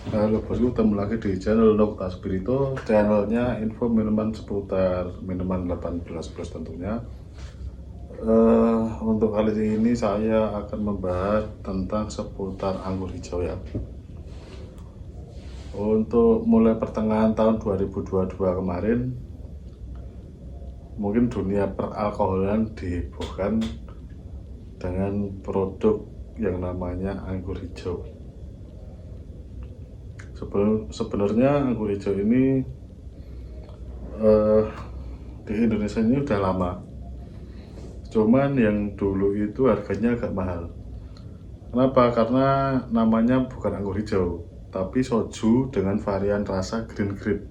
Halo bosku, ketemu lagi di channel Nokta Spirito, channelnya info minuman seputar minuman 18 plus tentunya. Untuk kali ini saya akan membahas tentang seputar anggur hijau ya. Untuk mulai pertengahan tahun 2022 kemarin, mungkin dunia peralkoholan dihebohkan dengan produk yang namanya anggur hijau. Sebenarnya anggur hijau ini di Indonesia ini udah lama, cuman yang dulu itu harganya agak mahal. Kenapa? Karena namanya bukan anggur hijau, tapi soju dengan varian rasa green grape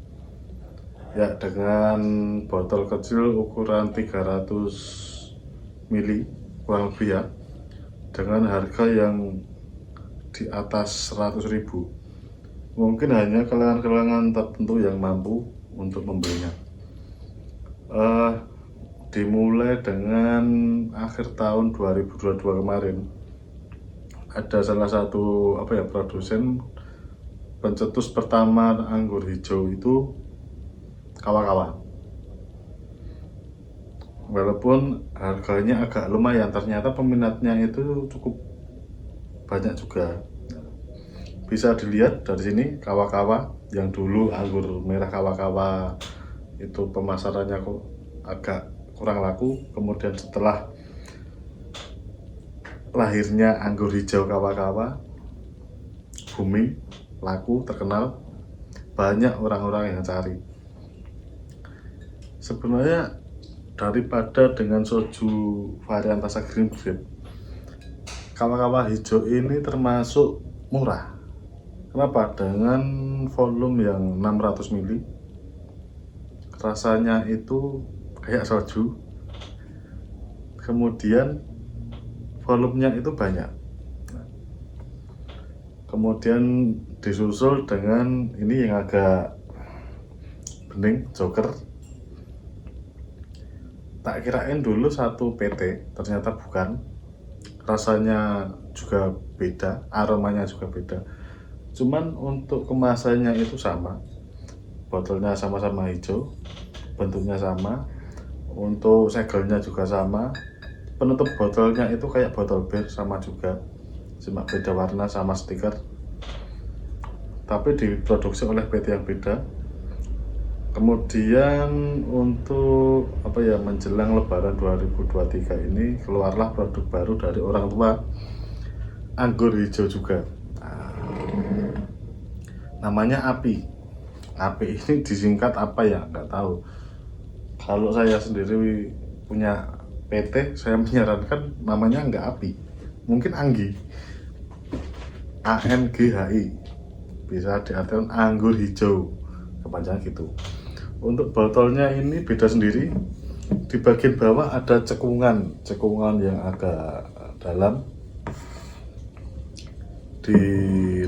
ya, dengan botol kecil ukuran 300 mili kurang lebih ya, dengan harga yang di atas 100.000. Mungkin hanya kalangan-kalangan tertentu yang mampu untuk membelinya. Dimulai dengan akhir tahun 2022 kemarin, ada salah satu produsen pencetus pertama anggur hijau itu Kawa-Kawa. Walaupun harganya agak lumayan, ternyata peminatnya itu cukup banyak juga. Bisa dilihat dari sini, Kawa-Kawa yang dulu anggur merah Kawa-Kawa itu pemasarannya kok agak kurang laku. Kemudian setelah lahirnya anggur hijau Kawa-Kawa, booming, laku, terkenal, banyak orang-orang yang cari. Sebenarnya daripada dengan soju varian rasa green grape, Kawa-Kawa hijau ini termasuk murah. Kenapa? Dengan volume yang 600 mili, rasanya itu kayak soju, kemudian volumenya itu banyak. Kemudian disusul dengan ini yang agak bening, joker. Tak kirain dulu satu PT, ternyata bukan. Rasanya juga beda, aromanya juga beda. Cuman untuk kemasannya itu sama, botolnya sama-sama hijau, bentuknya sama, untuk segelnya juga sama, penutup botolnya itu kayak botol bir, sama juga, cuma beda warna sama stiker, tapi diproduksi oleh PT yang beda. Kemudian untuk menjelang Lebaran 2023 ini keluarlah produk baru dari orang tua, anggur hijau juga. Namanya Api. Api ini disingkat apa ya? Nggak tahu. Kalau saya sendiri punya PT, saya menyarankan namanya nggak Api, mungkin Anggi, ANGHI, bisa diartikan anggur hijau, kepanjangan gitu. Untuk botolnya ini beda sendiri. Di bagian bawah ada cekungan yang agak dalam. Di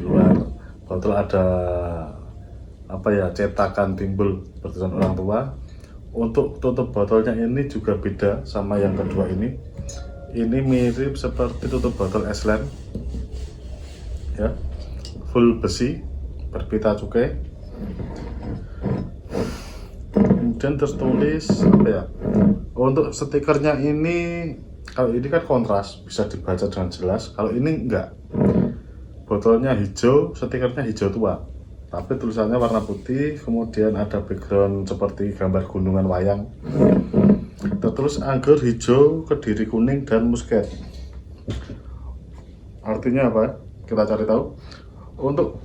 luar botol ada cetakan timbul bertulisan orang tua. Untuk tutup botolnya ini juga beda sama yang kedua ini. Ini mirip seperti tutup botol Esland ya, full besi berpita cukai. Kemudian tertulis untuk stikernya ini, kalau ini kan kontras, bisa dibaca dengan jelas. Kalau ini enggak, botolnya hijau, stikernya hijau tua, tapi tulisannya warna putih. Kemudian ada background seperti gambar gunungan wayang, tertulis anggur hijau, Kediri kuning, dan musket. Artinya apa? Kita cari tahu. Untuk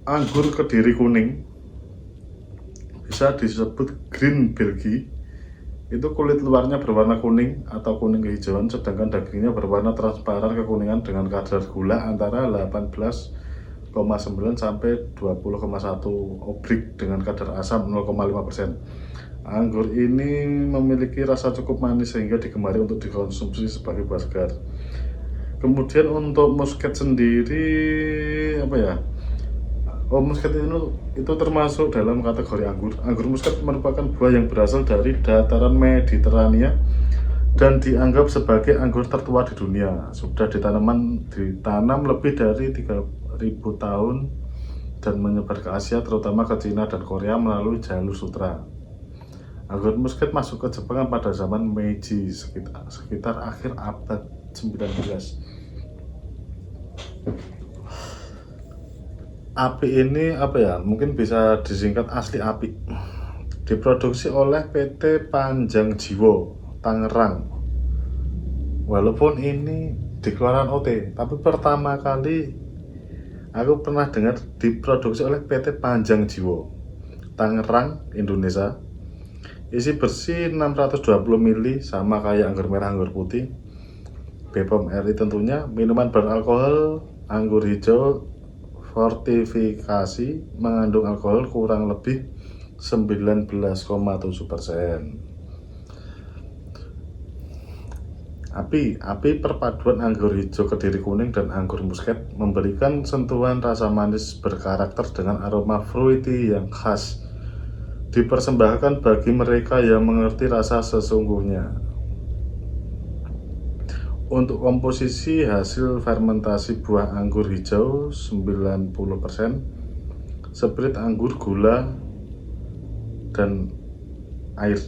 anggur Kediri kuning bisa disebut Green Belgique. Itu kulit luarnya berwarna kuning atau kuning kehijauan, sedangkan dagingnya berwarna transparan kekuningan dengan kadar gula antara 18,9 sampai 20,1 obrik dengan kadar asam 0,5%. Anggur ini memiliki rasa cukup manis sehingga digemari untuk dikonsumsi sebagai buah segar. Kemudian untuk musket sendiri musket itu termasuk dalam kategori anggur. Anggur musket merupakan buah yang berasal dari dataran Mediterania dan dianggap sebagai anggur tertua di dunia. Sudah ditanam lebih dari 3.000 tahun dan menyebar ke Asia, terutama ke Cina dan Korea melalui jalur sutra. Anggur muscat masuk ke Jepang pada zaman Meiji sekitar akhir abad 19. Api ini mungkin bisa disingkat asli api. Diproduksi oleh PT Panjang Jiwo Tangerang. Walaupun ini dikeluaran OT, tapi pertama kali aku pernah dengar diproduksi oleh PT Panjang Jiwo Tangerang, Indonesia. Isi bersih 620 ml, sama kayak anggur merah, anggur putih. BPOM RI tentunya. Minuman beralkohol anggur hijau fortifikasi, mengandung alkohol kurang lebih 19,7%. Api perpaduan anggur hijau Kediri kuning dan anggur muscat memberikan sentuhan rasa manis berkarakter dengan aroma fruity yang khas, dipersembahkan bagi mereka yang mengerti rasa sesungguhnya. Untuk komposisi hasil fermentasi buah anggur hijau 90%, sprit anggur, gula, dan air.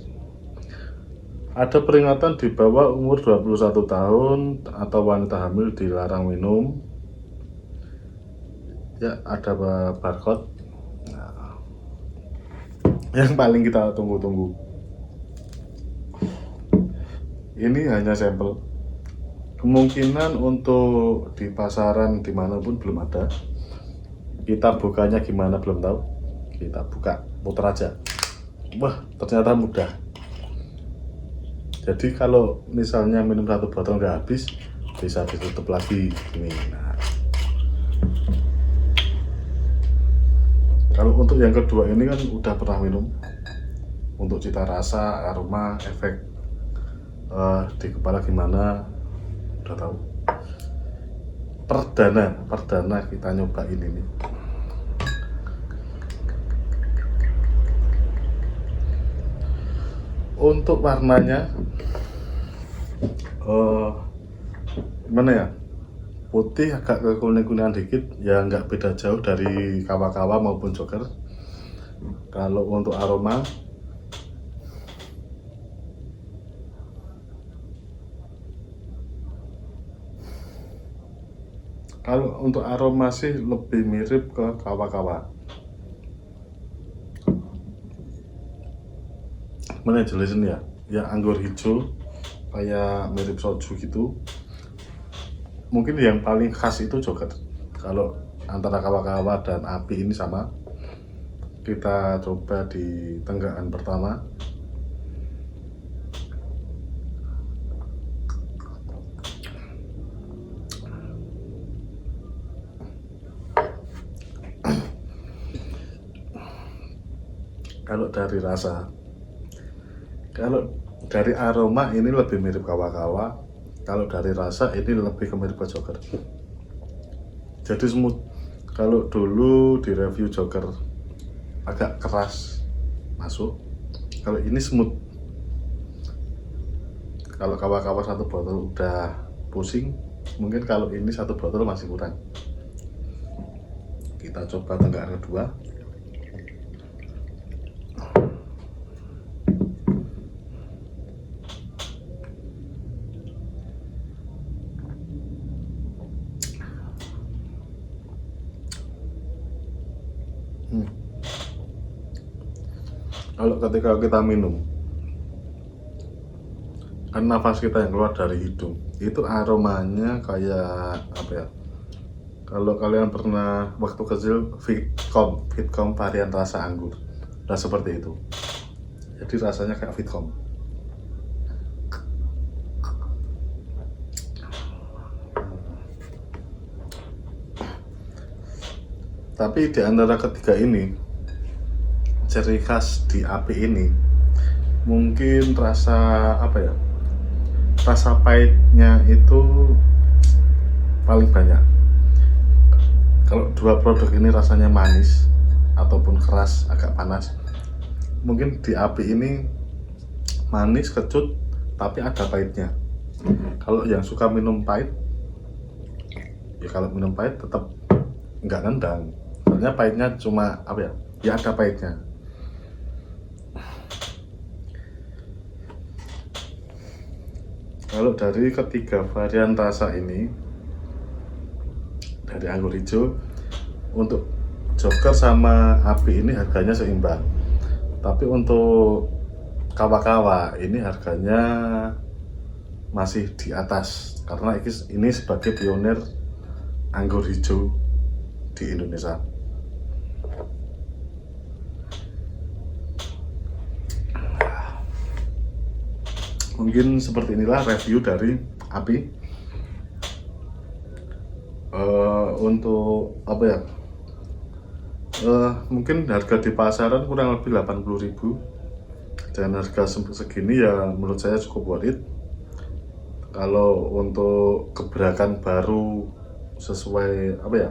Ada peringatan di bawah umur 21 tahun atau wanita hamil dilarang minum. Ya, ada barcode. Nah, yang paling kita tunggu-tunggu. Ini hanya sampel. Kemungkinan untuk di pasaran dimanapun belum ada. Kita bukanya gimana belum tahu. Kita buka, putar aja. Wah, ternyata mudah. Jadi kalau misalnya minum satu botol nggak habis, bisa ditutup lagi ini. Nah, kalau untuk yang kedua ini kan udah pernah minum. Untuk cita rasa, aroma, efek di kepala gimana, udah tahu. Perdana kita nyoba ini nih. Untuk warnanya gimana ya, putih agak ke kuning-kuningan dikit, ya nggak beda jauh dari kawa-kawa maupun joker. Kalau untuk aroma, sih lebih mirip ke kawa-kawa. Mana jelasin ya? Ya anggur hijau kayak mirip soju gitu. Mungkin yang paling khas itu joker. Kalau antara kawa-kawa dan api ini sama. Kita coba di tenggakan pertama. Kalau dari rasa, kalau dari aroma ini lebih mirip kawa-kawa. Kalau dari rasa ini lebih ke mirip ke joker. Jadi smooth. Kalau dulu di review joker agak keras masuk, kalau ini smooth. Kalau kawa-kawa satu botol udah pusing, mungkin kalau ini satu botol masih kurang. Kita coba tenggakan kedua. Kalau ketika kita minum, kan nafas kita yang keluar dari hidung, itu aromanya kayak apa ya? Kalau kalian pernah waktu kecil Fitcom varian rasa anggur, nah seperti itu. Jadi rasanya kayak Fitcom. Tapi di antara ketiga ini, ciri khas di api ini mungkin rasa rasa pahitnya itu paling banyak. Kalau dua produk ini rasanya manis ataupun keras, agak panas, mungkin di api ini manis, kecut, tapi ada pahitnya. Kalau yang suka minum pahit, ya kalau minum pahit tetap nggak nendang, sebenarnya pahitnya cuma apa ya? Ya ada pahitnya. Kalau dari ketiga varian rasa ini dari anggur hijau, untuk Joker sama Api ini harganya seimbang. Tapi untuk Kawa-Kawa ini harganya masih di atas karena ini sebagai pionir anggur hijau di Indonesia. Mungkin seperti inilah review dari Api. Untuk apa ya, mungkin harga di pasaran kurang lebih 80.000, dan harga segini ya menurut saya cukup worth it. Kalau untuk gebrakan baru sesuai apa ya,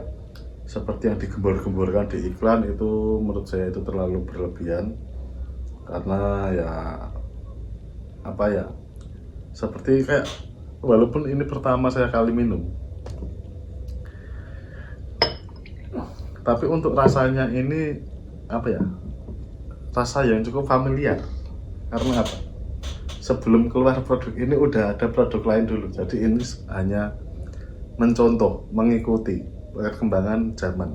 seperti yang digembor-gemborkan di iklan, itu menurut saya itu terlalu berlebihan. Karena ya apa ya, seperti kayak walaupun ini pertama saya kali minum, tapi untuk rasanya ini apa ya, rasa yang cukup familiar. Karena apa? Sebelum keluar produk ini udah ada produk lain dulu. Jadi ini hanya mencontoh, mengikuti perkembangan zaman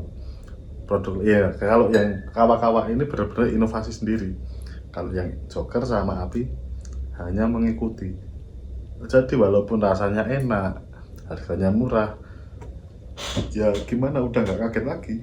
produk. Ya, kalau yang Kawa-Kawa ini benar-benar inovasi sendiri. Kalau yang Joker sama Api hanya mengikuti. Jadi walaupun rasanya enak, harganya murah, ya gimana, udah nggak kaget lagi.